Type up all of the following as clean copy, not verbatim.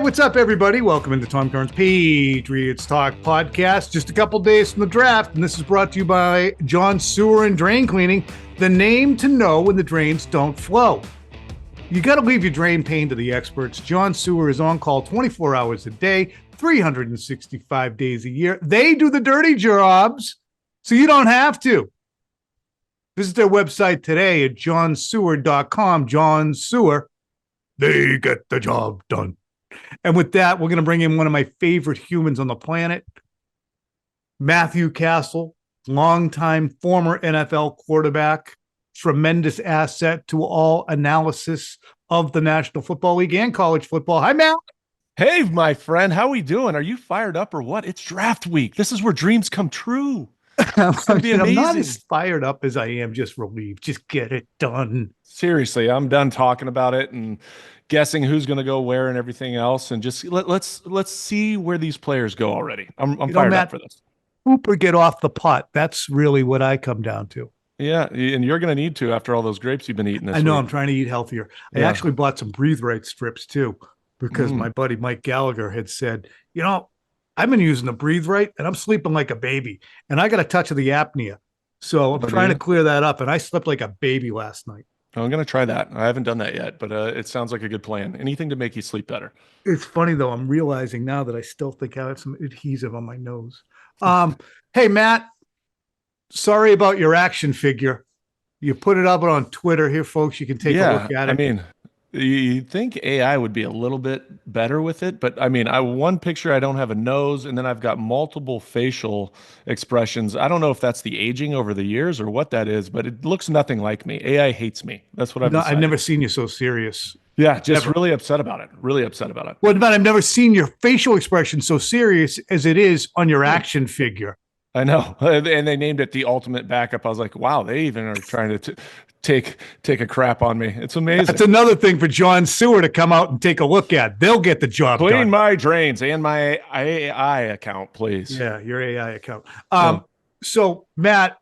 what's up, everybody? Welcome into Tom Curran's Patriots Talk podcast. Just a couple days from the draft, and this is brought to you by John Sewer and Drain Cleaning, the name to know when the drains don't flow. You got to leave your drain pain to the experts. John Sewer is on call 24 hours a day, 365 days a year. They do the dirty jobs, so you don't have to. Visit their website today at johnsewer.com. John Sewer, they get the job done. And with that, we're going to bring in one of my favorite humans on the planet, Matt Cassel, longtime former NFL quarterback, tremendous asset to all analysis of the National Football League and college football. Hi, Matt. Hey, my friend. How we doing? Are you fired up or what? It's draft week. This is where dreams come true. I'm not as fired up as I am just relieved. Just get it done. Seriously, I'm done talking about it and guessing who's going to go where and everything else, and just let's see where these players go already. I'm fired up for this. Poop or get off the pot. That's really what I come down to. Yeah, and you're going to need to after all those grapes you've been eating this week. I know, I'm trying to eat healthier. I actually bought some Breathe Right strips too, because my buddy Mike Gallagher had said, I've been using the Breathe Right and I'm sleeping like a baby, and I got a touch of the apnea. So I'm trying to clear that up, and I slept like a baby last night. I'm going to try that. I haven't done that yet, but it sounds like a good plan. Anything to make you sleep better. It's funny, though. I'm realizing now that I still think I have some adhesive on my nose. Hey, Matt, sorry about your action figure. You put it up on Twitter. Here, folks, you can take a look at it. I mean, you'd think AI would be a little bit better with it, but I mean, one picture, I don't have a nose, and then I've got multiple facial expressions. I don't know if that's the aging over the years or what that is, but it looks nothing like me. AI hates me. That's what I've never seen you so serious. Yeah, just really upset about it. Really upset about it. Well, but I've never seen your facial expression so serious as it is on your action figure. I know. And they named it the ultimate backup. I was like, wow, they even are trying to take a crap on me. It's amazing. That's another thing for John Sewer to come out and take a look at. They'll get the job done. Clean my drains and my AI account, please. Yeah, your AI account. So, Matt,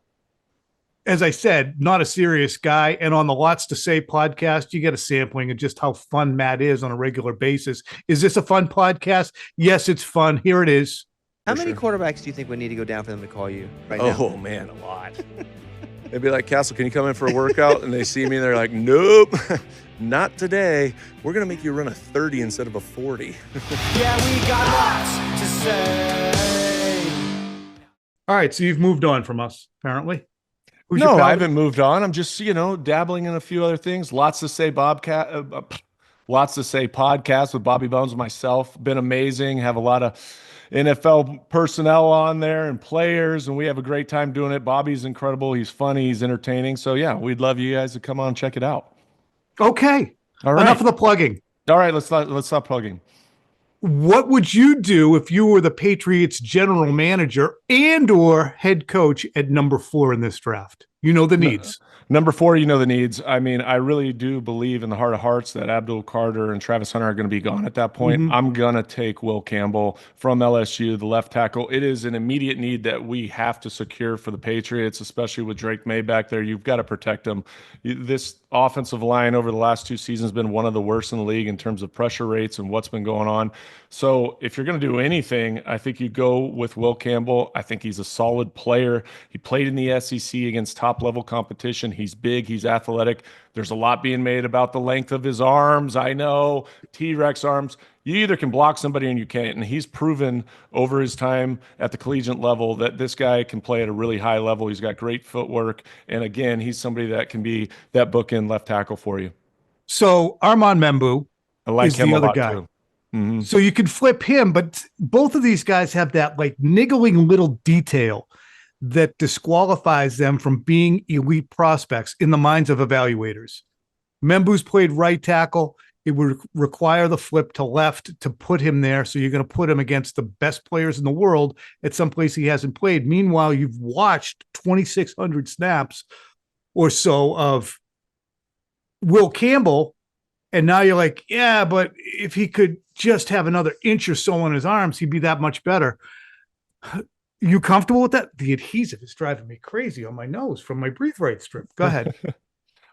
as I said, not a serious guy. And on the Lots to Say podcast, you get a sampling of just how fun Matt is on a regular basis. Is this a fun podcast? Yes, it's fun. Here it is. How many quarterbacks do you think would need to go down for them to call you right now? Oh, man, a lot. They'd be like, Cassel, can you come in for a workout? And they see me and they're like, nope, not today. We're going to make you run a 30 instead of a 40. Yeah, we got lots to say. All right, so you've moved on from us, apparently. No, I haven't moved on. I'm just, dabbling in a few other things. Lots to Say Lots to Say podcast with Bobby Bones and myself. Been amazing. Have a lot of NFL personnel on there and players, and we have a great time doing it. Bobby's incredible. He's funny. He's entertaining. So, yeah, we'd love you guys to come on and check it out. Okay. All right. Enough of the plugging. All right, let's stop plugging. What would you do if you were the Patriots general manager and or head coach at number 4 in this draft? You know the needs. Number 4, you know the needs. I mean, I really do believe in the heart of hearts that Abdul Carter and Travis Hunter are going to be gone at that point. I'm going to take Will Campbell from LSU, the left tackle. It is an immediate need that we have to secure for the Patriots, especially with Drake May back there. You've got to protect him. This offensive line over the last 2 seasons has been one of the worst in the league in terms of pressure rates and what's been going on. So if you're going to do anything, I think you go with Will Campbell. I think he's a solid player. He played in the SEC against top-level competition. He's big. He's athletic. There's a lot being made about the length of his arms. I know, T-Rex arms. You either can block somebody and you can't. And he's proven over his time at the collegiate level that this guy can play at a really high level. He's got great footwork. And again, he's somebody that can be that bookend left tackle for you. So Armand Membu is the other guy. Too. Mm-hmm. So you could flip him, but both of these guys have that like niggling little detail that disqualifies them from being elite prospects in the minds of evaluators. Membu's played right tackle. It would require the flip to left to put him there. So you're going to put him against the best players in the world at some place he hasn't played. Meanwhile, you've watched 2,600 snaps or so of Will Campbell. And now you're like, yeah, but if he could just have another inch or so on his arms, he'd be that much better. You comfortable with that? The adhesive is driving me crazy on my nose from my Breathe Right strip. Go ahead.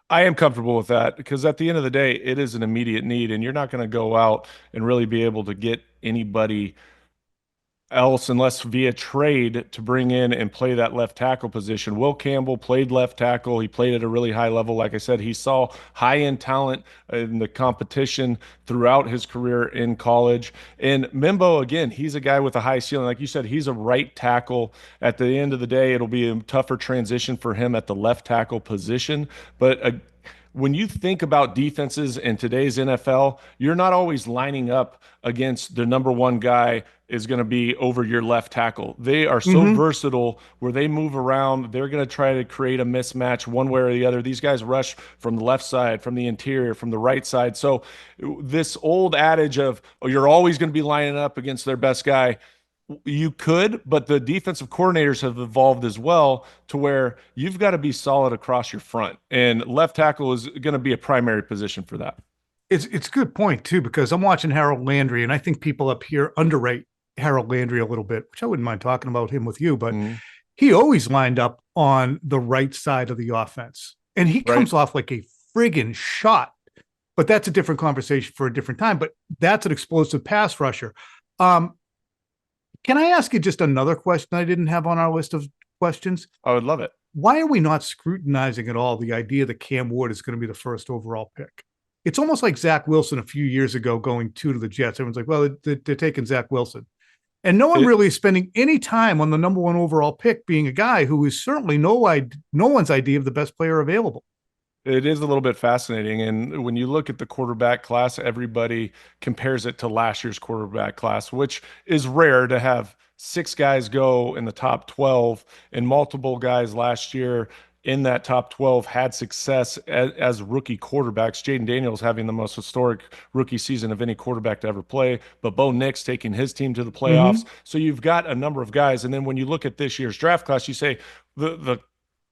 I am comfortable with that because at the end of the day, it is an immediate need, and you're not going to go out and really be able to get anybody else unless via trade to bring in and play that left tackle position. Will Campbell played left tackle. He played at a really high level. Like I said, he saw high-end talent in the competition throughout his career in college. And Mimbo, again, he's a guy with a high ceiling. Like you said, he's a right tackle. At the end of the day, it'll be a tougher transition for him at the left tackle position. But when you think about defenses in today's NFL, you're not always lining up against the number one guy is going to be over your left tackle. They are so versatile where they move around. They're going to try to create a mismatch one way or the other. These guys rush from the left side, from the interior, from the right side. So this old adage of, oh, you're always going to be lining up against their best guy, you could, but the defensive coordinators have evolved as well to where you've got to be solid across your front. And left tackle is going to be a primary position for that. It's a good point, too, because I'm watching Harold Landry, and I think people up here underrate Harold Landry a little bit, which I wouldn't mind talking about him with you, but he always lined up on the right side of the offense. And he comes off like a friggin' shot. But that's a different conversation for a different time. But that's an explosive pass rusher. Can I ask you just another question I didn't have on our list of questions? I would love it. Why are we not scrutinizing at all the idea that Cam Ward is going to be the first overall pick? It's almost like Zach Wilson a few years ago going to the Jets. Everyone's like, well, they're taking Zach Wilson. And no one really is spending any time on the number one overall pick being a guy who is certainly no one's idea of the best player available. It is a little bit fascinating. And when you look at the quarterback class, everybody compares it to last year's quarterback class, which is rare to have 6 guys go in the top 12 and multiple guys last year in that top 12 had success as rookie quarterbacks. Jaden Daniels having the most historic rookie season of any quarterback to ever play, but Bo Nix taking his team to the playoffs. So you've got a number of guys. And then when you look at this year's draft class, you say the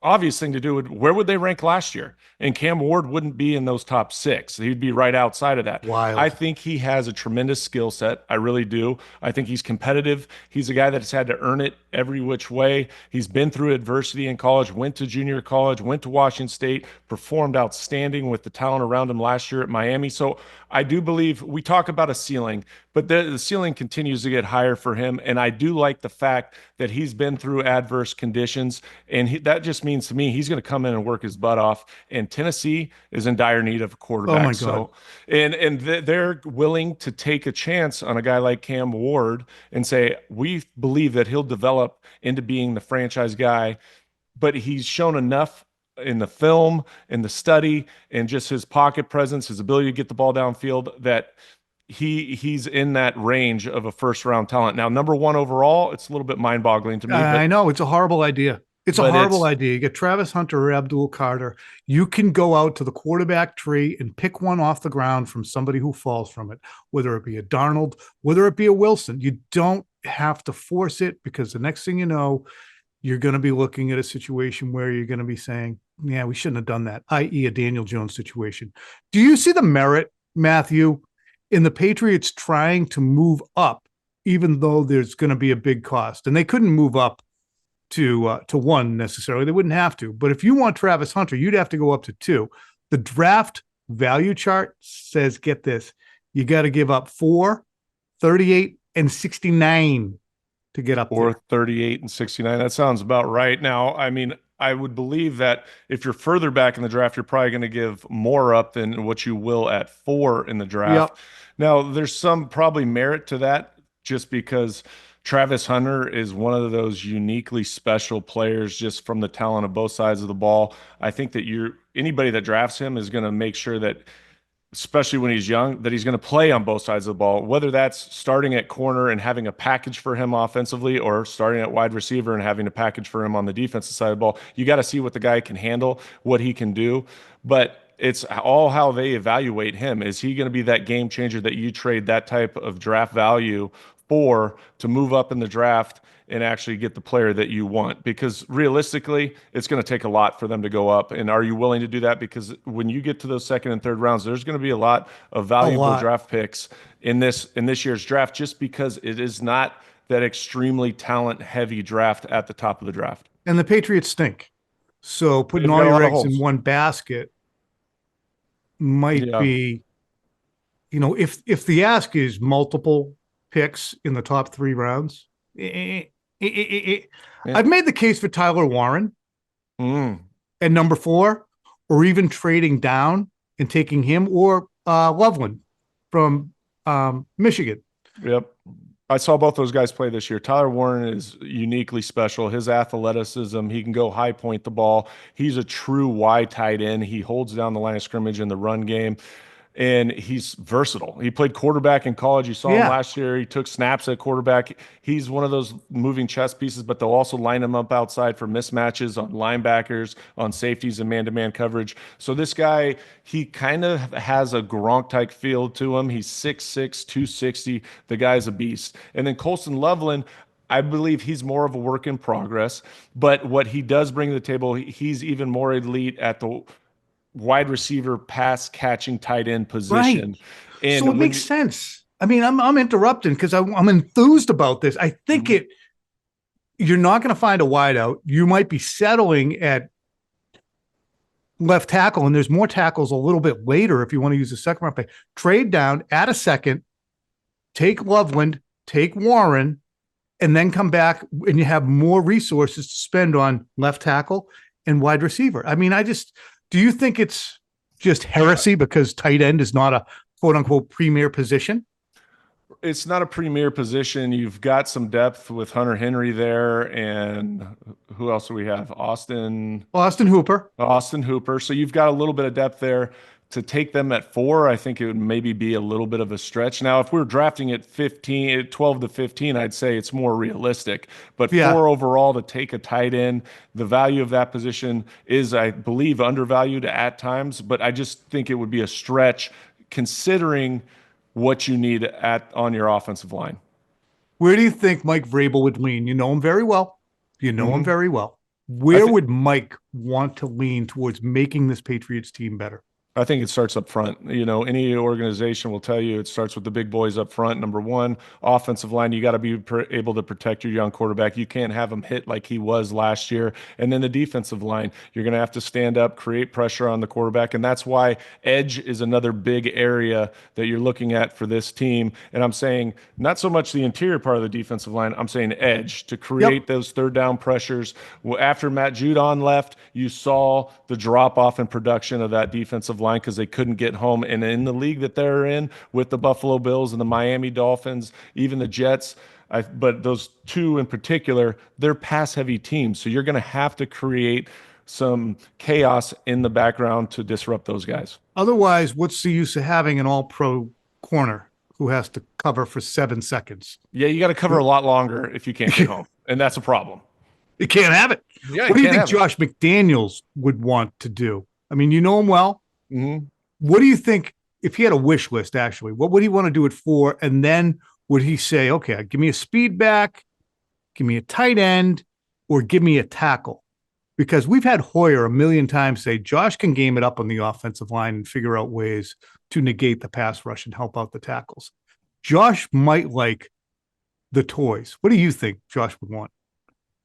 obvious thing to do would, where would they rank last year? And Cam Ward wouldn't be in those top 6. He'd be right outside of that. Wild. I think he has a tremendous skill set. I really do. I think he's competitive. He's a guy that's had to earn it every which way. He's been through adversity in college, went to junior college, went to Washington State, performed outstanding with the talent around him last year at Miami. So I do believe we talk about a ceiling, but the ceiling continues to get higher for him. And I do like the fact that he's been through adverse conditions. And that just means to me, he's going to come in and work his butt off. And Tennessee is in dire need of a quarterback. Oh my God. So, and they're willing to take a chance on a guy like Cam Ward and say, we believe that he'll develop into being the franchise guy, but he's shown enough in the film, in the study, and just his pocket presence, his ability to get the ball downfield, that he's in that range of a first-round talent. Now, number 1 overall, it's a little bit mind-boggling to me. I know. It's a horrible idea. It's a horrible idea. You get Travis Hunter or Abdul Carter. You can go out to the quarterback tree and pick one off the ground from somebody who falls from it, whether it be a Darnold, whether it be a Wilson. You don't have to force it, because the next thing you know, you're going to be looking at a situation where you're going to be saying, yeah, we shouldn't have done that, i.e. a Daniel Jones situation. Do you see the merit, Matthew, in the Patriots trying to move up, even though there's going to be a big cost? And they couldn't move up to 1 necessarily. They wouldn't have to. But if you want Travis Hunter, you'd have to go up to 2. The draft value chart says, get this, you got to give up 4, 38, and 69 to get up there. 38 and 69. That sounds about right. Now, I mean, I would believe that if you're further back in the draft, you're probably going to give more up than what you will at 4 in the draft. Yep. Now, there's some probably merit to that, just because Travis Hunter is one of those uniquely special players just from the talent of both sides of the ball. I think that anybody that drafts him is going to make sure that, especially when he's young, that he's going to play on both sides of the ball, whether that's starting at corner and having a package for him offensively, or starting at wide receiver and having a package for him on the defensive side of the ball. You got to see what the guy can handle, what he can do. But it's all how they evaluate him. Is he going to be that game changer that you trade that type of draft value for to move up in the draft and actually get the player that you want? Because realistically, it's going to take a lot for them to go up. And are you willing to do that? Because when you get to those 2nd and 3rd rounds, there's going to be a lot of valuable draft picks in this year's draft, just because it is not that extremely talent heavy draft at the top of the draft. And the Patriots stink. So putting all your eggs in one basket might Yeah. be, if the ask is multiple picks in the top 3 rounds, I've made the case for Tyler Warren Mm. at number 4, or even trading down and taking him, or Loveland from Michigan. Yep. I saw both those guys play this year. Tyler Warren is uniquely special. His athleticism, he can go high point the ball. He's a true wide tight end. He holds down the line of scrimmage in the run game, and he's versatile. He played quarterback in college. You saw him Yeah. last year. He took snaps at quarterback. He's one of those moving chess pieces, but they'll also line him up outside for mismatches on linebackers, on safeties, and man-to-man coverage. So this guy, he kind of has a Gronk-type feel to him. He's 6'6", 260. The guy's a beast. And then Colston Loveland, I believe he's more of a work in progress, but what he does bring to the table, he's even more elite at the wide receiver, pass catching tight end position. And So it makes sense. I mean, I'm interrupting because I'm enthused about this. I think you're not going to find a wideout. You might be settling at left tackle, and there's more tackles a little bit later if you want to use a second round pick. Trade down, add a second, take Loveland, take Warren, and then come back, and you have more resources to spend on left tackle and wide receiver. I mean, do you think it's just heresy because tight end is not a quote unquote premier position? It's not a premier position. You've got some depth with Hunter Henry there, and who else do we have? Austin Hooper. So you've got a little bit of depth there. To take them at 4, I think it would maybe be a little bit of a stretch. Now, if we're drafting at 12 to 15, I'd say it's more realistic. But 4 overall to take a tight end, the value of that position is, I believe, undervalued at times. But I just think it would be a stretch considering what you need on your offensive line. Where do you think Mike Vrabel would lean? You know him very well. Where would Mike want to lean towards making this Patriots team better? I think it starts up front. Any organization will tell you it starts with the big boys up front. Number 1, offensive line, you got to be able to protect your young quarterback. You can't have him hit like he was last year. And then the defensive line, you're going to have to stand up, create pressure on the quarterback. And that's why edge is another big area that you're looking at for this team. And I'm saying not so much the interior part of the defensive line, I'm saying edge to create those third down pressures. After Matt Judon left, you saw the drop off in production of that defensive line because they couldn't get home. And in the league that they're in with the Buffalo Bills and the Miami Dolphins, even the Jets, but those 2 in particular, they're pass-heavy teams. So you're going to have to create some chaos in the background to disrupt those guys. Otherwise, what's the use of having an all-pro corner who has to cover for 7 seconds? Yeah, you got to cover a lot longer if you can't get home, and that's a problem. You can't have it. Yeah, what do you think Josh McDaniels would want to do? I mean, you know him well. Mm-hmm. What do you think, if he had a wish list, actually, what would he want to do it for? And then would he say, okay, give me a speed back, give me a tight end, or give me a tackle? Because we've had Hoyer a million times say Josh can game it up on the offensive line and figure out ways to negate the pass rush and help out the tackles. Josh might like the toys. What do you think Josh would want?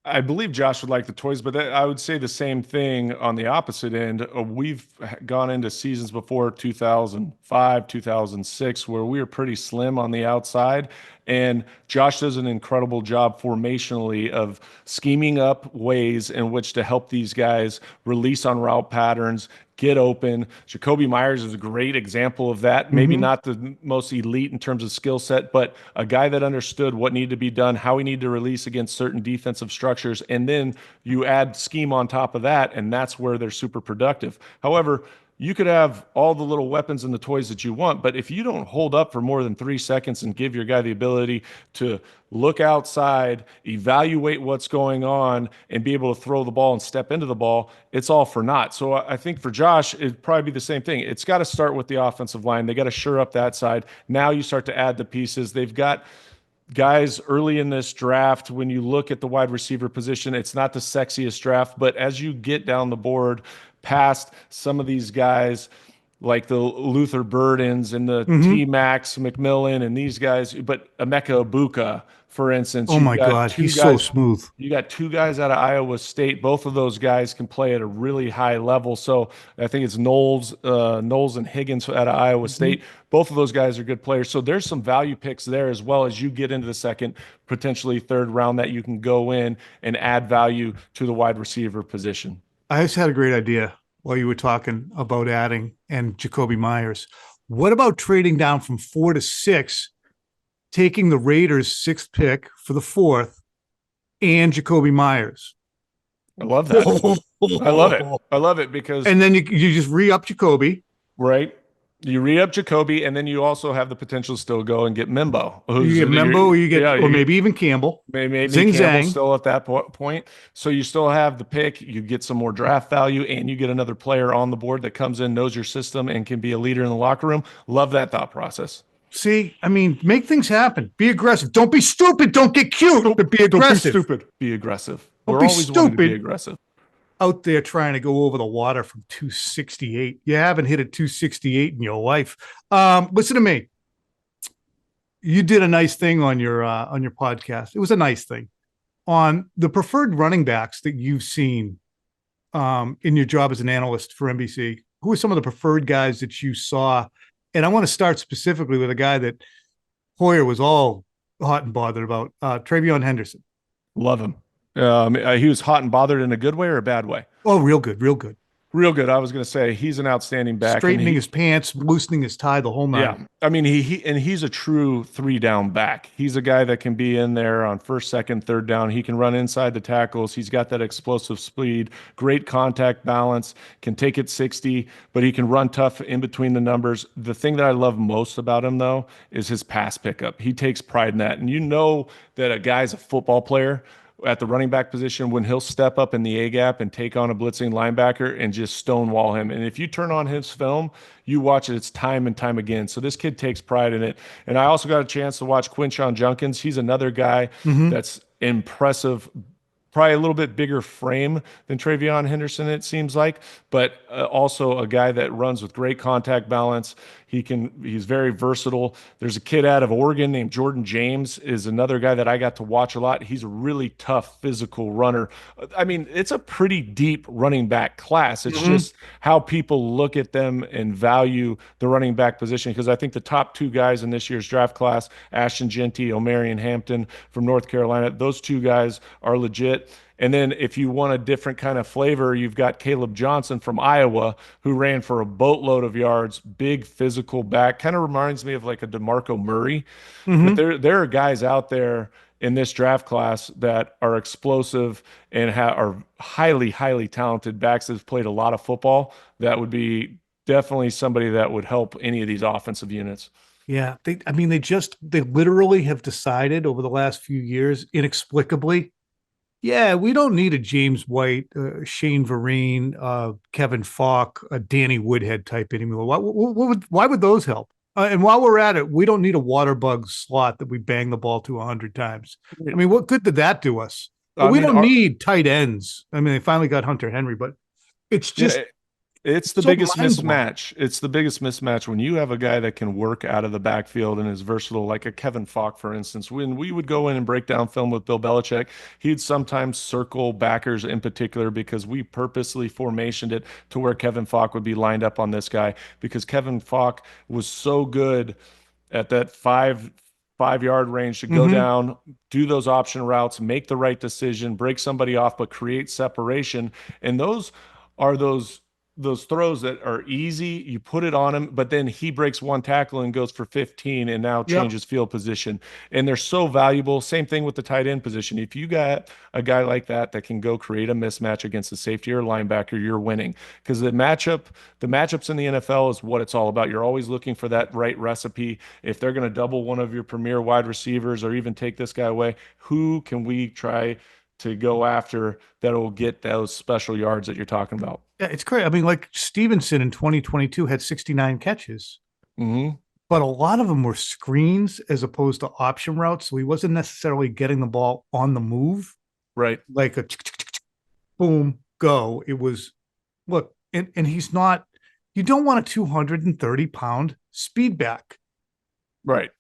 I believe Josh would like the toys, but I would say the same thing on the opposite end. We've gone into seasons before 2005, 2006, where we were pretty slim on the outside. And Josh does an incredible job formationally of scheming up ways in which to help these guys release on route patterns, get open. Jacoby Myers is a great example of that. Maybe not the most elite in terms of skill set, but a guy that understood what needed to be done, how he needed to release against certain defensive structures. And then you add scheme on top of that, and that's where they're super productive. However, you could have all the little weapons and the toys that you want, but if you don't hold up for more than 3 seconds and give your guy the ability to look outside, evaluate what's going on, and be able to throw the ball and step into the ball, it's all for naught. So I think for Josh, it'd probably be the same thing. It's got to start with the offensive line. They got to shore up that side. Now you start to add the pieces. They've got guys early in this draft. When you look at the wide receiver position, it's not the sexiest draft, but as you get down the board past some of these guys like the Luther Burdens and the T-Max McMillan and these guys, but Emeka Ibuka, For instance, Oh my God, he's so smooth. You got two guys out of Iowa State. Both of those guys can play at a really high level. So I think it's Knowles and Higgins out of Iowa State. Both of those guys are good players. So there's some value picks there as well as you get into the second, potentially third round that you can go in and add value to the wide receiver position. I just had a great idea while you were talking about adding and Jacoby Myers. What about trading down from 4 to 6, taking the Raiders' 6th pick for the 4th and Jacoby Myers? I love that. I love it. I love it because and then you just re-up Jacoby. Right. You re-up Jacoby, and then you also have the potential to still go and get Mimbo. You get Mimbo, or maybe even Campbell. Maybe Zing Campbell Zang. still at that point. So you still have the pick. You get some more draft value, and you get another player on the board that comes in, knows your system, and can be a leader in the locker room. Love that thought process. I mean, make things happen. Be aggressive. Don't be stupid. Don't get cute, but be aggressive. Don't be stupid. Be aggressive. Don't We're be always wanting to be stupid. aggressive. Out there trying to go over the water from 268. You haven't hit a 268 in your life. Listen to me. You did a nice thing on your podcast. It was a nice thing on the preferred running backs that you've seen in your job as an analyst for NBC. Who are some of the preferred guys that you saw? And I want to start specifically with a guy that Hoyer was all hot and bothered about, Travion Henderson. Love him. He was hot and bothered in a good way or a bad way? Oh, real good, real good. Real good. I was going to say he's an outstanding back. Straightening his pants, loosening his tie, the whole nine. Yeah. I mean, he's a true 3-down back. He's a guy that can be in there on first, second, third down. He can run inside the tackles. He's got that explosive speed, great contact balance, can take it 60, but he can run tough in between the numbers. The thing that I love most about him, though, is his pass pickup. He takes pride in that. And you know that a guy's a football player at the running back position when he'll step up in the A-gap and take on a blitzing linebacker and just stonewall him. And if you turn on his film, you watch it, it's time and time again. So this kid takes pride in it. And I also got a chance to watch Quinshon Judkins. He's another guy that's impressive, probably a little bit bigger frame than Travion Henderson, it seems like, but also a guy that runs with great contact balance. He's very versatile. There's a kid out of Oregon named Jordan James is another guy that I got to watch a lot. He's a really tough physical runner. I mean, it's a pretty deep running back class. It's just how people look at them and value the running back position. Because I think the top two guys in this year's draft class, Ashton Genty, Omarion Hampton from North Carolina, those two guys are legit. And then if you want a different kind of flavor, you've got Caleb Johnson from Iowa, who ran for a boatload of yards, big physical back. Kind of reminds me of like a DeMarco Murray. But there are guys out there in this draft class that are explosive and are highly, highly talented backs that have played a lot of football. That would be definitely somebody that would help any of these offensive units. Yeah. They literally have decided over the last few years, inexplicably, yeah, we don't need a James White, Shane Vereen, Kevin Falk, a Danny Woodhead type anymore. Why would those help? And while we're at it, we don't need a water bug slot that we bang the ball to 100 times. I mean, what good did that do us? But we don't need tight ends. I mean, they finally got Hunter Henry, but it's just... Yeah, it's the biggest mismatch. It's the biggest mismatch when you have a guy that can work out of the backfield and is versatile, like a Kevin Falk, for instance. When we would go in and break down film with Bill Belichick, he'd sometimes circle backers in particular because we purposely formationed it to where Kevin Falk would be lined up on this guy because Kevin Falk was so good at that five-yard range to go down, do those option routes, make the right decision, break somebody off, but create separation. And those are those throws that are easy. You put it on him, but then he breaks one tackle and goes for 15 and now changes field position. And they're so valuable. Same thing with the tight end position. If you got a guy like that can go create a mismatch against a safety or linebacker, you're winning. Because the matchups in the NFL is what it's all about. You're always looking for that right recipe. If they're going to double one of your premier wide receivers or even take this guy away, who can we try to go after that will get those special yards that you're talking about? Yeah, it's great. I mean, like Stevenson in 2022 had 69 catches, but a lot of them were screens as opposed to option routes. So he wasn't necessarily getting the ball on the move. Right. Like a boom, go. It was, look, and he's not, you don't want a 230-pound speed back. Right.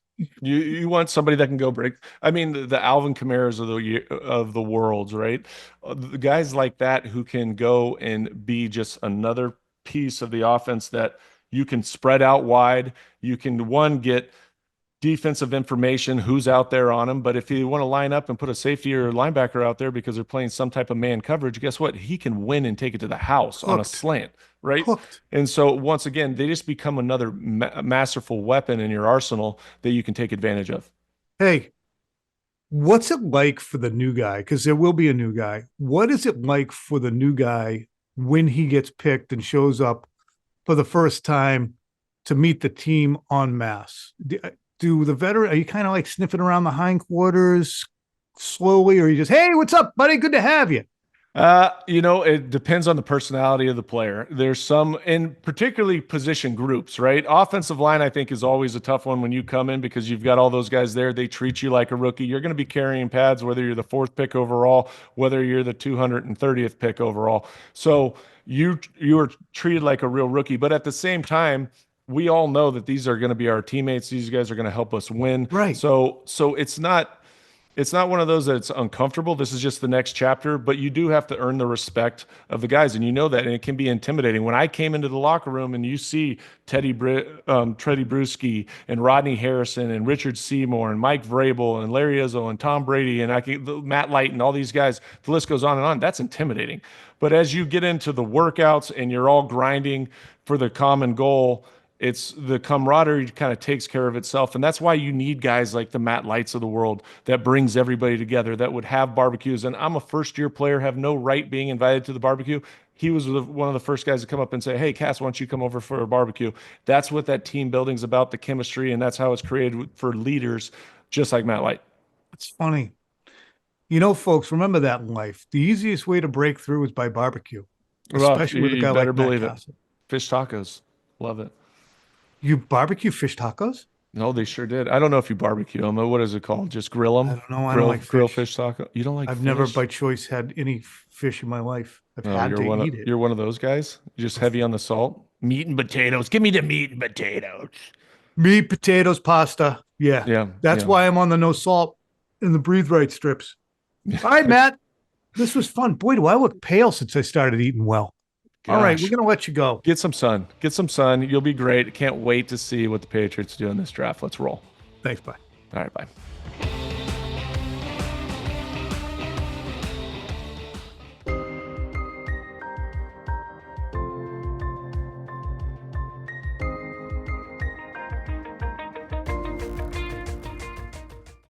You want somebody that can go break. I mean, the Alvin Kamara's of the worlds, right? The guys like that who can go and be just another piece of the offense that you can spread out wide. You can get defensive information, who's out there on him. But if you want to line up and put a safety or linebacker out there because they're playing some type of man coverage, guess what? He can win and take it to the house on a slant, right? Hooked. And so once again, they just become another masterful weapon in your arsenal that you can take advantage of. Hey, what's it like for the new guy? Because there will be a new guy. What is it like for the new guy when he gets picked and shows up for the first time to meet the team en masse? Do the veteran, are you kind of like sniffing around the hindquarters slowly, or you just, hey, what's up, buddy? Good to have you. It depends on the personality of the player. There's some, in particularly position groups, right? Offensive line, I think, is always a tough one when you come in because you've got all those guys there. They treat you like a rookie. You're going to be carrying pads, whether you're the 4th pick overall, whether you're the 230th pick overall. So you are treated like a real rookie. But at the same time, we all know that these are going to be our teammates. These guys are going to help us win. Right. So it's not one of those that's uncomfortable. This is just the next chapter, but you do have to earn the respect of the guys, and you know that, and it can be intimidating. When I came into the locker room and you see Teddy Bruschi and Rodney Harrison and Richard Seymour and Mike Vrabel and Larry Izzo and Tom Brady and Matt Light and all these guys, the list goes on and on. That's intimidating. But as you get into the workouts and you're all grinding for the common goal, it's the camaraderie kind of takes care of itself. And that's why you need guys like the Matt Lights of the world that brings everybody together, that would have barbecues. And I'm a first-year player, have no right being invited to the barbecue. He was one of the first guys to come up and say, hey, Cass, why don't you come over for a barbecue? That's what that team building's about, the chemistry, and that's how it's created for leaders just like Matt Light. It's funny. You know, folks, remember that in life. The easiest way to break through is by barbecue, especially with a guy like Matt Cassel. Fish tacos. Love it. You barbecue fish tacos? No, they sure did. I don't know if you barbecue them. What is it called? Just grill them? I don't know. I don't like grill fish taco. You don't like I've fish? never by choice had any fish in my life. I've had to eat it. You're one of those guys? You're just heavy on the salt? Meat and potatoes. Give me the meat and potatoes. Meat, potatoes, pasta. Yeah. Yeah. That's why I'm on the no salt and the breathe right strips. All right, Matt. This was fun. Boy, do I look pale since I started eating well. Gosh. All right, we're going to let you go. Get some sun. You'll be great. Can't wait to see what the Patriots do in this draft. Let's roll. Thanks. Bye. All right, bye.